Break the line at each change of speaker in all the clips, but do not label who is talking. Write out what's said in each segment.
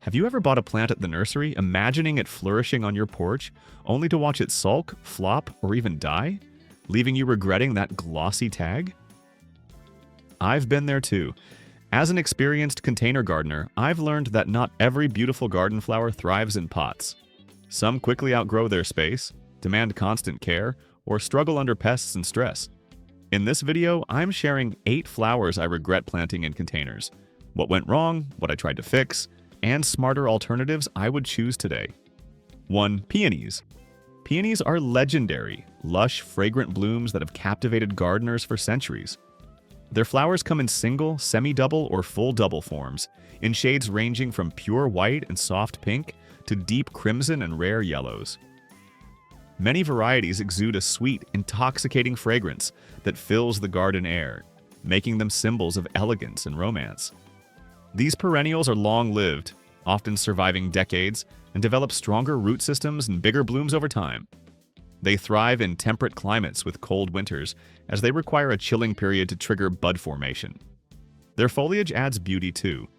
Have you ever bought a plant at the nursery, imagining it flourishing on your porch, only to watch it sulk, flop, or even die, leaving you regretting that glossy tag? I've been there too. As an experienced container gardener, I've learned that not every beautiful garden flower thrives in pots. Some quickly outgrow their space, demand constant care, or struggle under pests and stress. In this video, I'm sharing 8 flowers I regret planting in containers, what went wrong, what I tried to fix, and smarter alternatives I would choose today. 1. Peonies. Peonies are legendary, lush, fragrant blooms that have captivated gardeners for centuries. Their flowers come in single, semi-double, or full double forms, in shades ranging from pure white and soft pink to deep crimson and rare yellows. Many varieties exude a sweet, intoxicating fragrance that fills the garden air, making them symbols of elegance and romance. These perennials are long-lived, often surviving decades, and develop stronger root systems and bigger blooms over time. They thrive in temperate climates with cold winters, as they require a chilling period to trigger bud formation. Their foliage adds beauty too.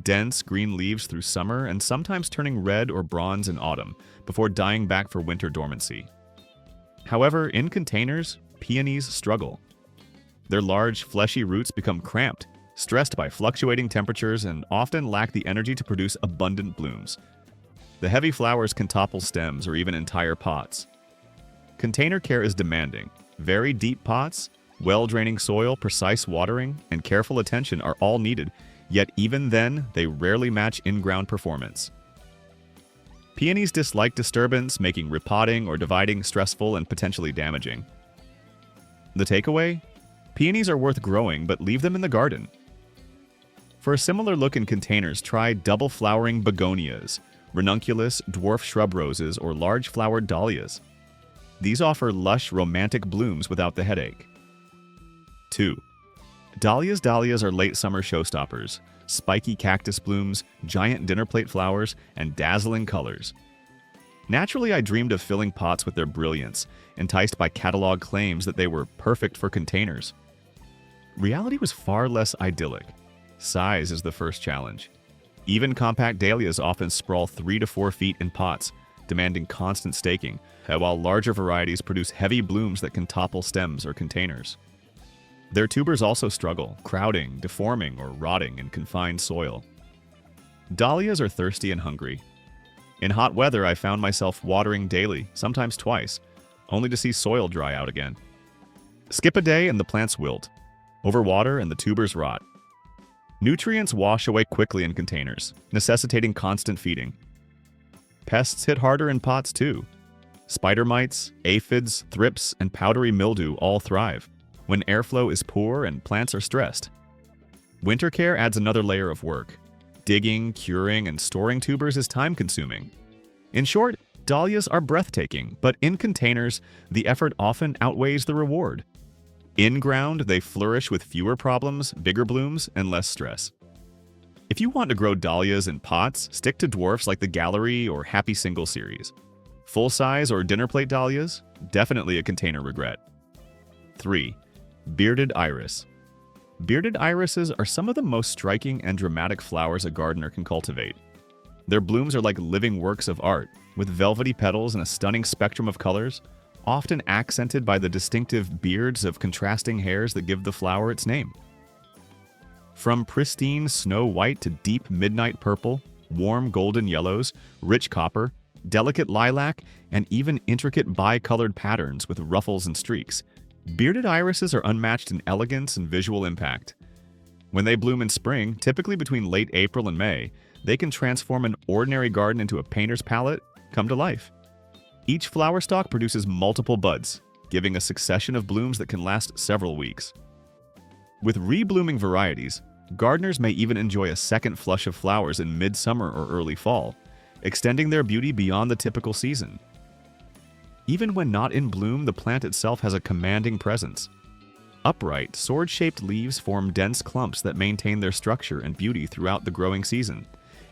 Dense green leaves through summer and sometimes turning red or bronze in autumn, before dying back for winter dormancy. However, in containers, peonies struggle. Their large, fleshy roots become cramped, stressed by fluctuating temperatures, and often lack the energy to produce abundant blooms. The heavy flowers can topple stems or even entire pots. Container care is demanding. Very deep pots, well-draining soil, precise watering, and careful attention are all needed, yet even then, they rarely match in-ground performance. Peonies dislike disturbance, making repotting or dividing stressful and potentially damaging. The takeaway? Peonies are worth growing, but leave them in the garden. For a similar look in containers, try double-flowering begonias, ranunculus, dwarf shrub roses, or large-flowered dahlias. These offer lush, romantic blooms without the headache. 2. Dahlias. Dahlias are late summer showstoppers, spiky cactus blooms, giant dinner plate flowers, and dazzling colors. Naturally, I dreamed of filling pots with their brilliance, enticed by catalog claims that they were perfect for containers. Reality was far less idyllic. Size is the first challenge. Even compact dahlias often sprawl 3 to 4 feet in pots, demanding constant staking, while larger varieties produce heavy blooms that can topple stems or containers. Their tubers also struggle, crowding, deforming, or rotting in confined soil. Dahlias are thirsty and hungry. In hot weather, I found myself watering daily, sometimes twice, only to see soil dry out again. Skip a day and the plants wilt. Overwater and the tubers rot. Nutrients wash away quickly in containers, necessitating constant feeding. Pests hit harder in pots too. Spider mites, aphids, thrips, and powdery mildew all thrive when airflow is poor and plants are stressed. Winter care adds another layer of work. Digging, curing, and storing tubers is time-consuming. In short, dahlias are breathtaking, but in containers, the effort often outweighs the reward. In-ground, they flourish with fewer problems, bigger blooms, and less stress. If you want to grow dahlias in pots, stick to dwarfs like the Gallery or Happy Single series. Full-size or dinner plate dahlias? Definitely a container regret. 3. Bearded iris. Bearded irises are some of the most striking and dramatic flowers a gardener can cultivate. Their blooms are like living works of art, with velvety petals and a stunning spectrum of colors, often accented by the distinctive beards of contrasting hairs that give the flower its name. From pristine snow white to deep midnight purple, warm golden yellows, rich copper, delicate lilac, and even intricate bi-colored patterns with ruffles and streaks, bearded irises are unmatched in elegance and visual impact. When they bloom in spring, typically between late April and May, they can transform an ordinary garden into a painter's palette come to life. Each flower stalk produces multiple buds, giving a succession of blooms that can last several weeks. With reblooming varieties, gardeners may even enjoy a second flush of flowers in midsummer or early fall, extending their beauty beyond the typical season. Even when not in bloom, the plant itself has a commanding presence. Upright, sword-shaped leaves form dense clumps that maintain their structure and beauty throughout the growing season,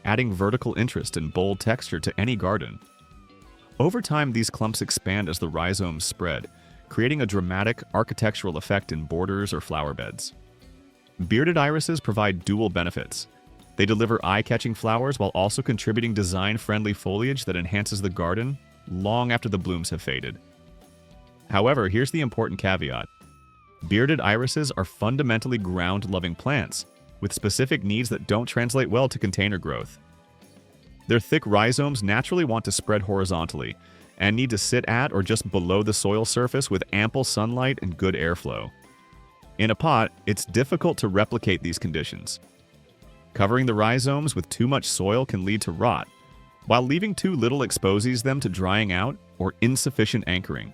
adding vertical interest and bold texture to any garden. Over time, these clumps expand as the rhizomes spread, creating a dramatic architectural effect in borders or flower beds. Bearded irises provide dual benefits. They deliver eye-catching flowers while also contributing design-friendly foliage that enhances the garden long after the blooms have faded. However, here's the important caveat. Bearded irises are fundamentally ground-loving plants, with specific needs that don't translate well to container growth. Their thick rhizomes naturally want to spread horizontally and need to sit at or just below the soil surface with ample sunlight and good airflow. In a pot, it's difficult to replicate these conditions. Covering the rhizomes with too much soil can lead to rot, while leaving too little exposes them to drying out or insufficient anchoring.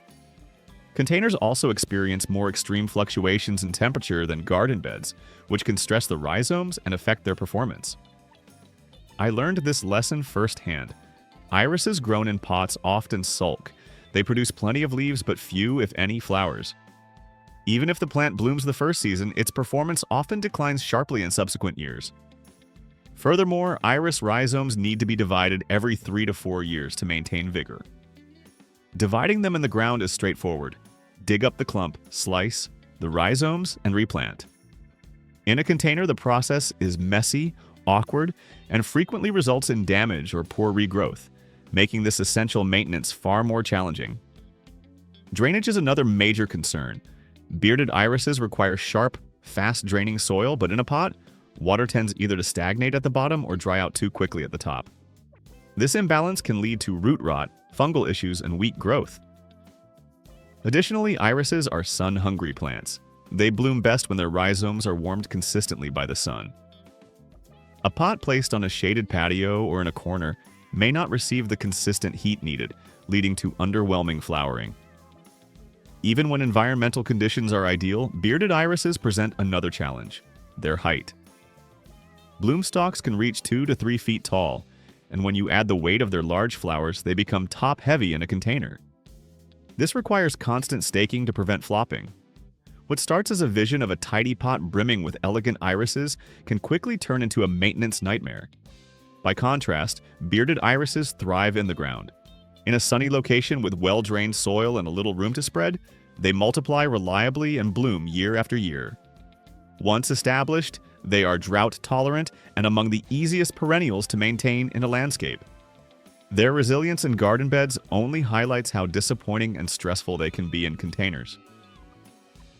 Containers also experience more extreme fluctuations in temperature than garden beds, which can stress the rhizomes and affect their performance. I learned this lesson firsthand. Irises grown in pots often sulk. They produce plenty of leaves but few, if any, flowers. Even if the plant blooms the first season, its performance often declines sharply in subsequent years. Furthermore, iris rhizomes need to be divided every 3 to 4 years to maintain vigor. Dividing them in the ground is straightforward. Dig up the clump, slice the rhizomes, and replant. In a container, the process is messy, awkward, and frequently results in damage or poor regrowth, making this essential maintenance far more challenging. Drainage is another major concern. Bearded irises require sharp, fast-draining soil, but in a pot, water tends either to stagnate at the bottom or dry out too quickly at the top. This imbalance can lead to root rot, fungal issues, and weak growth. Additionally, irises are sun-hungry plants. They bloom best when their rhizomes are warmed consistently by the sun. A pot placed on a shaded patio or in a corner may not receive the consistent heat needed, leading to underwhelming flowering. Even when environmental conditions are ideal, bearded irises present another challenge: their height. Bloom stalks can reach 2 to 3 feet tall, and when you add the weight of their large flowers, they become top-heavy in a container. This requires constant staking to prevent flopping. What starts as a vision of a tidy pot brimming with elegant irises can quickly turn into a maintenance nightmare. By contrast, bearded irises thrive in the ground. In a sunny location with well-drained soil and a little room to spread, they multiply reliably and bloom year after year. Once established, they are drought-tolerant and among the easiest perennials to maintain in a landscape. Their resilience in garden beds only highlights how disappointing and stressful they can be in containers.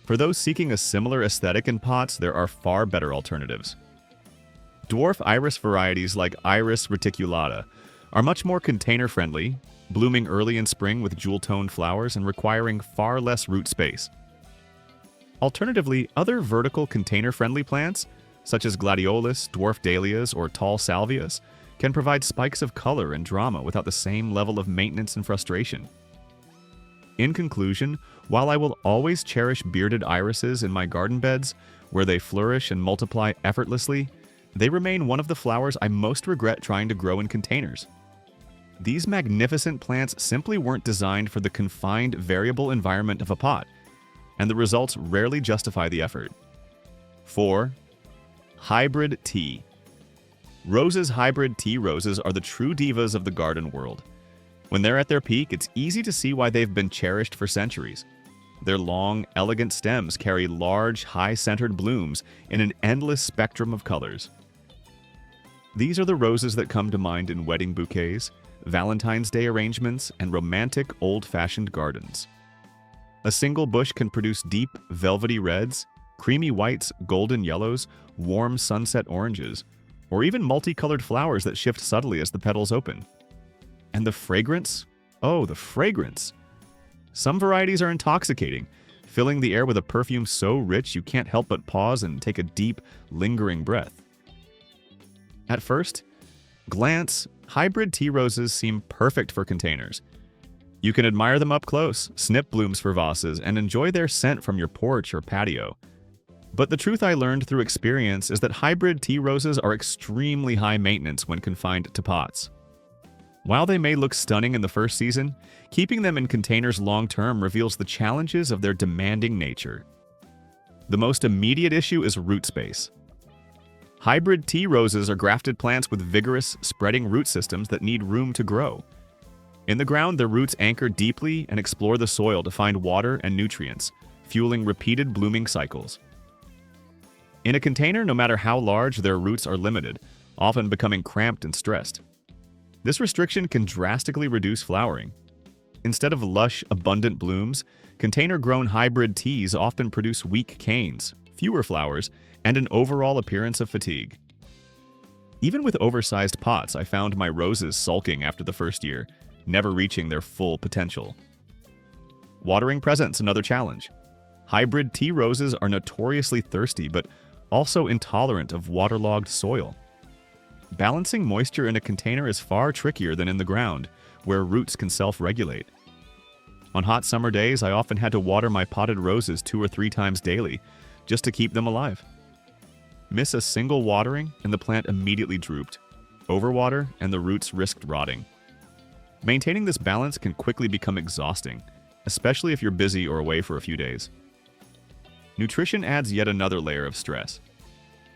For those seeking a similar aesthetic in pots, there are far better alternatives. Dwarf iris varieties like Iris reticulata are much more container-friendly, blooming early in spring with jewel-toned flowers and requiring far less root space. Alternatively, other vertical container-friendly plants, such as gladiolus, dwarf dahlias, or tall salvias, can provide spikes of color and drama without the same level of maintenance and frustration. In conclusion, while I will always cherish bearded irises in my garden beds, where they flourish and multiply effortlessly, they remain one of the flowers I most regret trying to grow in containers. These magnificent plants simply weren't designed for the confined, variable environment of a pot, and the results rarely justify the effort. 4. Hybrid tea. Rose's hybrid tea roses are the true divas of the garden world. When they're at their peak, it's easy to see why they've been cherished for centuries. Their long, elegant stems carry large, high-centered blooms in an endless spectrum of colors. These are the roses that come to mind in wedding bouquets, Valentine's Day arrangements, and romantic, old-fashioned gardens. A single bush can produce deep, velvety reds, creamy whites, golden yellows, warm sunset oranges, or even multicolored flowers that shift subtly as the petals open. And the fragrance? Oh, the fragrance! Some varieties are intoxicating, filling the air with a perfume so rich you can't help but pause and take a deep, lingering breath. At first glance, hybrid tea roses seem perfect for containers. You can admire them up close, snip blooms for vases, and enjoy their scent from your porch or patio. But the truth I learned through experience is that hybrid tea roses are extremely high maintenance when confined to pots. While they may look stunning in the first season, keeping them in containers long-term reveals the challenges of their demanding nature. The most immediate issue is root space. Hybrid tea roses are grafted plants with vigorous, spreading root systems that need room to grow. In the ground, their roots anchor deeply and explore the soil to find water and nutrients, fueling repeated blooming cycles. In a container, no matter how large, their roots are limited. often becoming cramped and stressed. This restriction can drastically reduce flowering. Instead of lush, abundant blooms, container-grown hybrid teas often produce weak canes, fewer flowers, and an overall appearance of fatigue. Even with oversized pots, I found my roses sulking after the first year, never reaching their full potential. Watering presents another challenge. Hybrid tea roses are notoriously thirsty, but also intolerant of waterlogged soil. Balancing moisture in a container is far trickier than in the ground, where roots can self-regulate. On hot summer days, I often had to water my potted roses 2 or 3 times daily, just to keep them alive. Miss a single watering, and the plant immediately drooped. Overwater, and the roots risked rotting. Maintaining this balance can quickly become exhausting, especially if you're busy or away for a few days. Nutrition adds yet another layer of stress.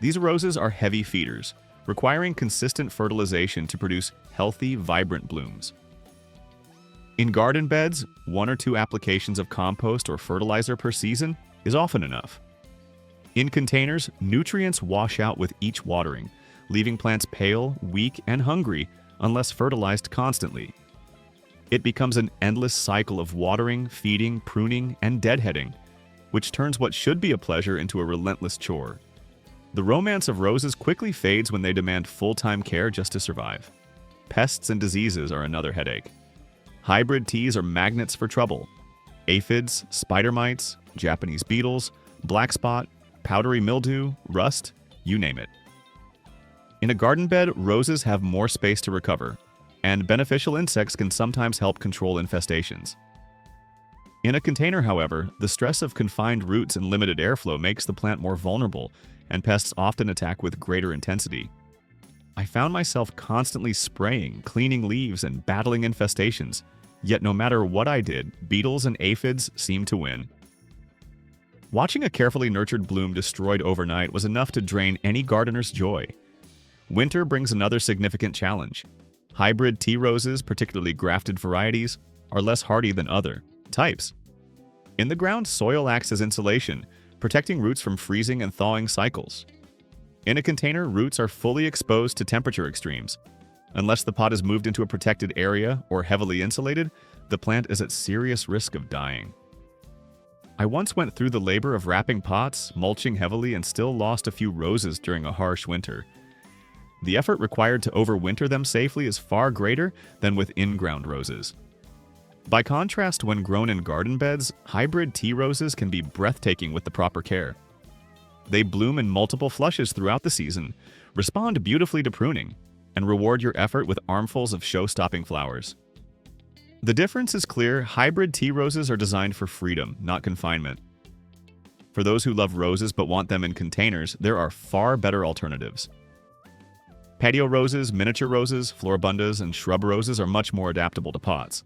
These roses are heavy feeders, requiring consistent fertilization to produce healthy, vibrant blooms. In garden beds, 1 or 2 applications of compost or fertilizer per season is often enough. In containers, nutrients wash out with each watering, leaving plants pale, weak, and hungry unless fertilized constantly. It becomes an endless cycle of watering, feeding, pruning, and deadheading, which turns what should be a pleasure into a relentless chore. The romance of roses quickly fades when they demand full-time care just to survive. Pests and diseases are another headache. Hybrid teas are magnets for trouble. Aphids, spider mites, Japanese beetles, black spot, powdery mildew, rust, you name it. In a garden bed, roses have more space to recover, and beneficial insects can sometimes help control infestations. In a container, however, the stress of confined roots and limited airflow makes the plant more vulnerable, and pests often attack with greater intensity. I found myself constantly spraying, cleaning leaves, and battling infestations, yet no matter what I did, beetles and aphids seemed to win. Watching a carefully nurtured bloom destroyed overnight was enough to drain any gardener's joy. Winter brings another significant challenge. Hybrid tea roses, particularly grafted varieties, are less hardy than other types. In the ground, soil acts as insulation, protecting roots from freezing and thawing cycles. In a container, roots are fully exposed to temperature extremes. Unless the pot is moved into a protected area or heavily insulated, the plant is at serious risk of dying. I once went through the labor of wrapping pots, mulching heavily, and still lost a few roses during a harsh winter. The effort required to overwinter them safely is far greater than with in-ground roses. By contrast, when grown in garden beds, hybrid tea roses can be breathtaking with the proper care. They bloom in multiple flushes throughout the season, respond beautifully to pruning, and reward your effort with armfuls of show-stopping flowers. The difference is clear. Hybrid tea roses are designed for freedom, not confinement. For those who love roses but want them in containers, there are far better alternatives. Patio roses, miniature roses, floribundas, and shrub roses are much more adaptable to pots.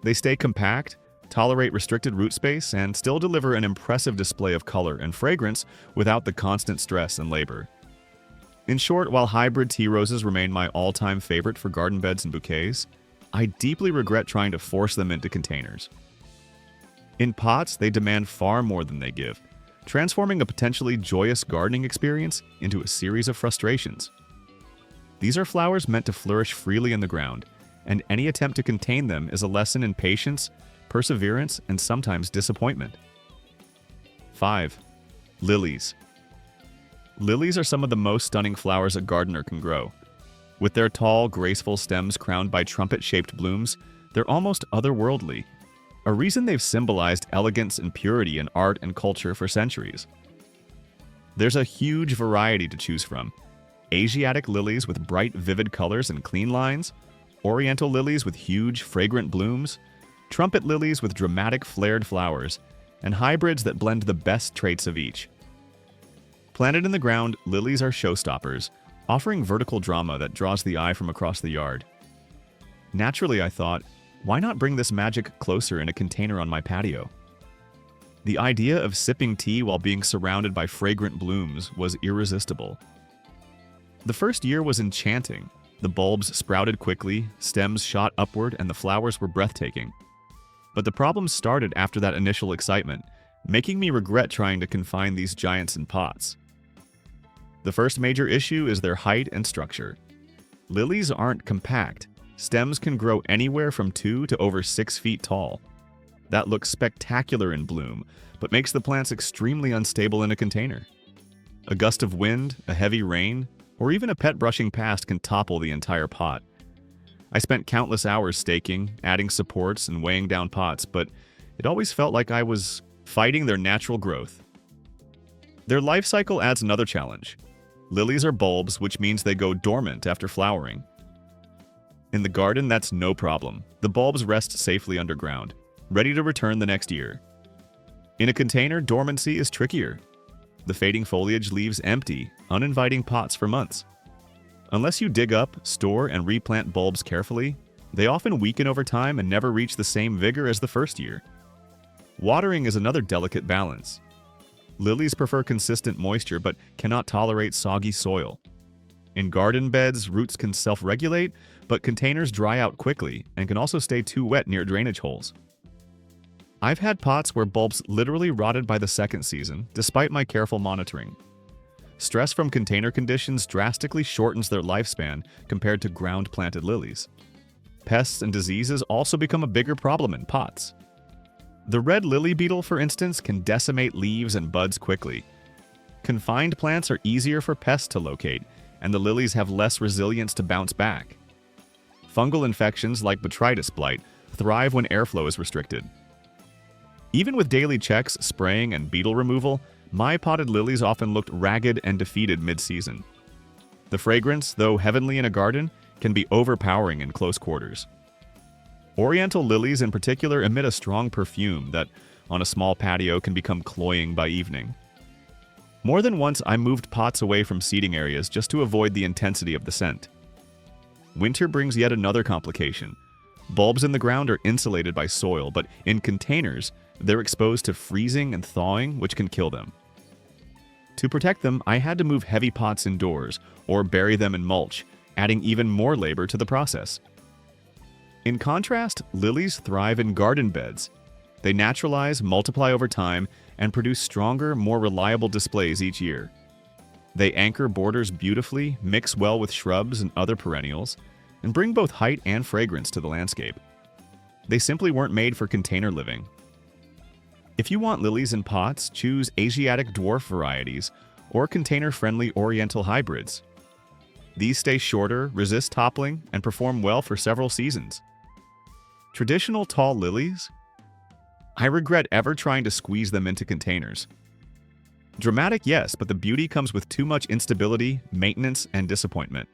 They stay compact, tolerate restricted root space, and still deliver an impressive display of color and fragrance without the constant stress and labor. In short, while hybrid tea roses remain my all-time favorite for garden beds and bouquets, I deeply regret trying to force them into containers. In pots, they demand far more than they give, transforming a potentially joyous gardening experience into a series of frustrations. These are flowers meant to flourish freely in the ground, and any attempt to contain them is a lesson in patience, perseverance, and sometimes disappointment. 5. Lilies. Lilies are some of the most stunning flowers a gardener can grow. With their tall, graceful stems crowned by trumpet-shaped blooms, they're almost otherworldly, a reason they've symbolized elegance and purity in art and culture for centuries. There's a huge variety to choose from. Asiatic lilies with bright, vivid colors and clean lines, Oriental lilies with huge, fragrant blooms, trumpet lilies with dramatic, flared flowers, and hybrids that blend the best traits of each. Planted in the ground, lilies are showstoppers, offering vertical drama that draws the eye from across the yard. Naturally, I thought, why not bring this magic closer in a container on my patio? The idea of sipping tea while being surrounded by fragrant blooms was irresistible. The first year was enchanting. The bulbs sprouted quickly, stems shot upward, and the flowers were breathtaking. But the problems started after that initial excitement, making me regret trying to confine these giants in pots. The first major issue is their height and structure. Lilies aren't compact. Stems can grow anywhere from 2 to over 6 feet tall. That looks spectacular in bloom, but makes the plants extremely unstable in a container. A gust of wind, a heavy rain, or even a pet brushing past can topple the entire pot. I spent countless hours staking, adding supports, and weighing down pots, but it always felt like I was fighting their natural growth. Their life cycle adds another challenge. Lilies are bulbs, which means they go dormant after flowering. In the garden, that's no problem. The bulbs rest safely underground, ready to return the next year. In a container, dormancy is trickier. The fading foliage leaves empty, uninviting pots for months. Unless you dig up, store, and replant bulbs carefully, they often weaken over time and never reach the same vigor as the first year. Watering is another delicate balance. Lilies prefer consistent moisture but cannot tolerate soggy soil. In garden beds, roots can self-regulate, but containers dry out quickly and can also stay too wet near drainage holes. I've had pots where bulbs literally rotted by the second season, despite my careful monitoring. Stress from container conditions drastically shortens their lifespan compared to ground-planted lilies. Pests and diseases also become a bigger problem in pots. The red lily beetle, for instance, can decimate leaves and buds quickly. Confined plants are easier for pests to locate, and the lilies have less resilience to bounce back. Fungal infections like botrytis blight thrive when airflow is restricted. Even with daily checks, spraying, and beetle removal, my potted lilies often looked ragged and defeated mid-season. The fragrance, though heavenly in a garden, can be overpowering in close quarters. Oriental lilies in particular emit a strong perfume that, on a small patio, can become cloying by evening. More than once, I moved pots away from seating areas just to avoid the intensity of the scent. Winter brings yet another complication. Bulbs in the ground are insulated by soil, but in containers, they're exposed to freezing and thawing, which can kill them. To protect them, I had to move heavy pots indoors or bury them in mulch, adding even more labor to the process. In contrast, lilies thrive in garden beds. They naturalize, multiply over time, and produce stronger, more reliable displays each year. They anchor borders beautifully, mix well with shrubs and other perennials, and bring both height and fragrance to the landscape. They simply weren't made for container living. If you want lilies in pots, choose Asiatic dwarf varieties or container-friendly Oriental hybrids. These stay shorter, resist toppling, and perform well for several seasons. Traditional tall lilies? I regret ever trying to squeeze them into containers. Dramatic, yes, but the beauty comes with too much instability, maintenance, and disappointment.